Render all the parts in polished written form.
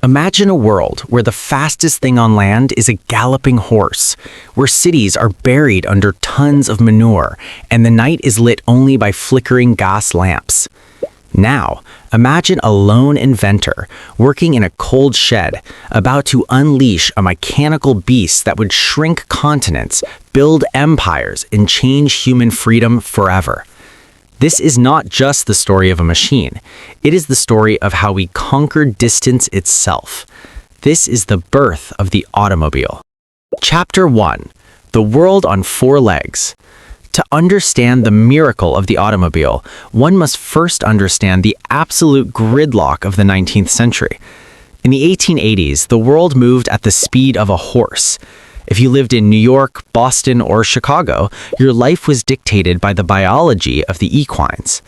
Imagine a world where the fastest thing on land is a galloping horse, where cities are buried under tons of manure, and the night is lit only by flickering gas lamps. Now, imagine a lone inventor working in a cold shed, about to unleash a mechanical beast that would shrink continents, build empires, and change human freedom forever. This is not just the story of a machine. It is the story of how we conquered distance itself. This is the birth of the automobile. Chapter 1. The World on Four Legs. To understand the miracle of the automobile, one must first understand the absolute gridlock of the 19th century. In the 1880s, the world moved at the speed of a horse. If you lived in New York, Boston, or Chicago, your life was dictated by the biology of the equines.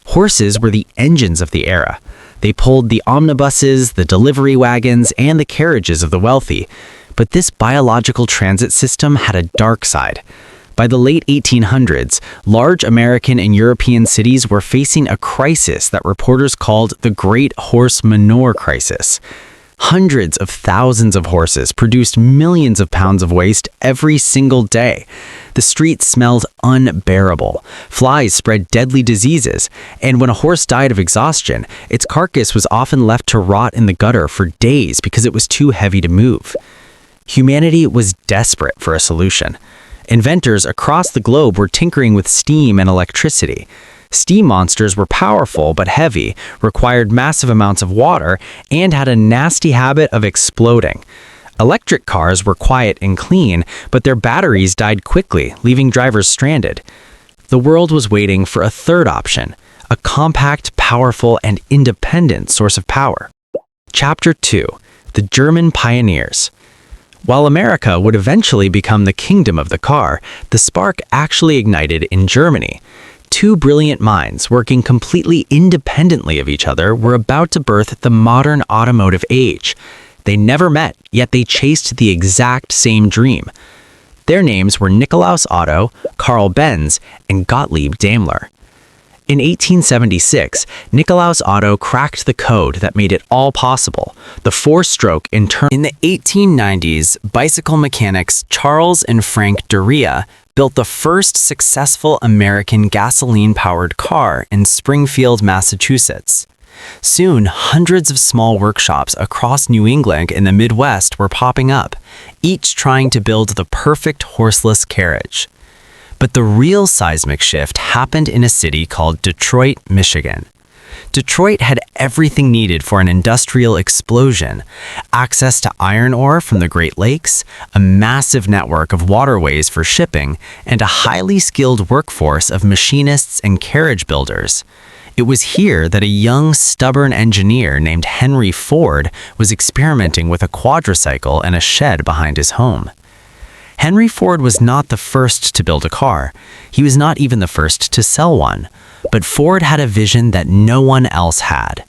Horses were the engines of the era. They pulled the omnibuses, the delivery wagons, and the carriages of the wealthy. But this biological transit system had a dark side. By the late 1800s, large American and European cities were facing a crisis that reporters called the Great Horse Manure Crisis. Hundreds of thousands of horses produced millions of pounds of waste every single day. The streets smelled unbearable. Flies spread deadly diseases, and when a horse died of exhaustion, its carcass was often left to rot in the gutter for days because it was too heavy to move. Humanity was desperate for a solution. Inventors across the globe were tinkering with steam and electricity. Steam monsters were powerful but heavy, required massive amounts of water, and had a nasty habit of exploding. Electric cars were quiet and clean, but their batteries died quickly, leaving drivers stranded. The world was waiting for a third option, a compact, powerful, and independent source of power. Chapter 2. The German Pioneers. While America would eventually become the kingdom of the car, the spark actually ignited in Germany. Two brilliant minds, working completely independently of each other, were about to birth the modern automotive age. They never met, yet they chased the exact same dream. Their names were Nikolaus Otto, Karl Benz, and Gottlieb Daimler. In 1876, Nikolaus Otto cracked the code that made it all possible, the four-stroke internal. In the 1890s, bicycle mechanics Charles and Frank Doria built the first successful American gasoline-powered car in Springfield, Massachusetts. Soon, hundreds of small workshops across New England and the Midwest were popping up, each trying to build the perfect horseless carriage. But the real seismic shift happened in a city called Detroit, Michigan. Detroit had everything needed for an industrial explosion: access to iron ore from the Great Lakes, a massive network of waterways for shipping, and a highly skilled workforce of machinists and carriage builders. It was here that a young, stubborn engineer named Henry Ford was experimenting with a quadricycle in a shed behind his home. Henry Ford was not the first to build a car. He was not even the first to sell one. But Ford had a vision that no one else had.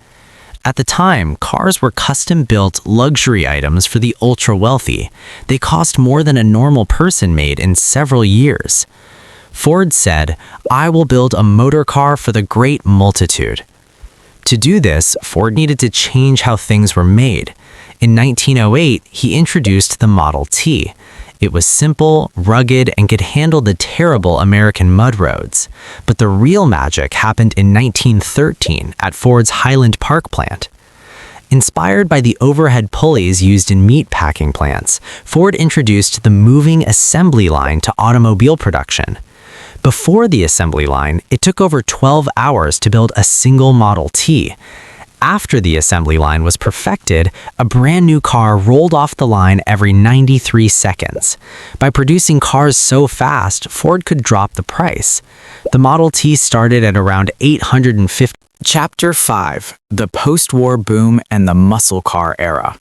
At the time, cars were custom-built luxury items for the ultra-wealthy. They cost more than a normal person made in several years. Ford said, "I will build a motor car for the great multitude." To do this, Ford needed to change how things were made. In 1908, he introduced the Model T. It was simple, rugged, and could handle the terrible American mud roads. But the real magic happened in 1913 at Ford's Highland Park plant. Inspired by the overhead pulleys used in meat packing plants, Ford introduced the moving assembly line to automobile production. Before the assembly line, it took over 12 hours to build a single Model T. After the assembly line was perfected, a brand new car rolled off the line every 93 seconds. By producing cars so fast, Ford could drop the price. The Model T started at around $850. Chapter 5. The Post-War Boom and the Muscle Car Era.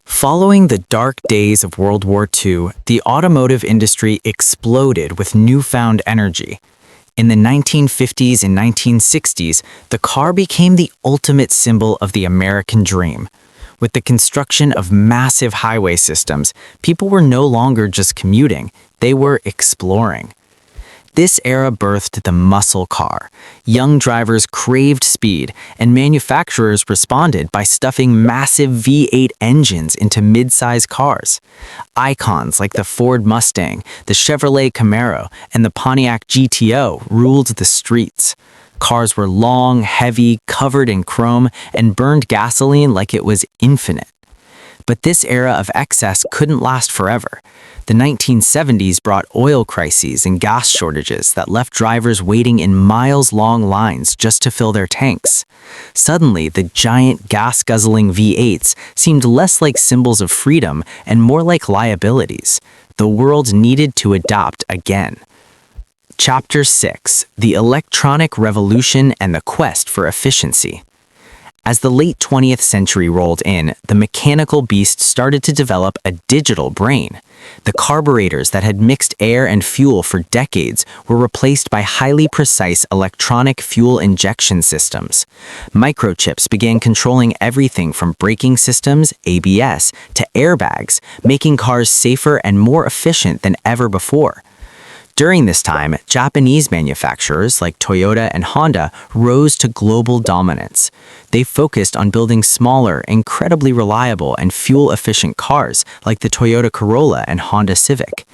Following the dark days of World War II, the automotive industry exploded with newfound energy. In the 1950s and 1960s, the car became the ultimate symbol of the American dream. With the construction of massive highway systems, people were no longer just commuting, they were exploring. This era birthed the muscle car. Young drivers craved speed, and manufacturers responded by stuffing massive V8 engines into mid-size cars. Icons like the Ford Mustang, the Chevrolet Camaro, and the Pontiac GTO ruled the streets. Cars were long, heavy, covered in chrome, and burned gasoline like it was infinite. But this era of excess couldn't last forever. The 1970s brought oil crises and gas shortages that left drivers waiting in miles-long lines just to fill their tanks. Suddenly, the giant gas-guzzling V8s seemed less like symbols of freedom and more like liabilities. The world needed to adapt again. Chapter 6: The Electronic Revolution and the Quest for Efficiency. As the late 20th century rolled in, the mechanical beast started to develop a digital brain. The carburetors that had mixed air and fuel for decades were replaced by highly precise electronic fuel injection systems. Microchips began controlling everything from braking systems, ABS, to airbags, making cars safer and more efficient than ever before. During this time, Japanese manufacturers like Toyota and Honda rose to global dominance. They focused on building smaller, incredibly reliable, and fuel-efficient cars like the Toyota Corolla and Honda Civic.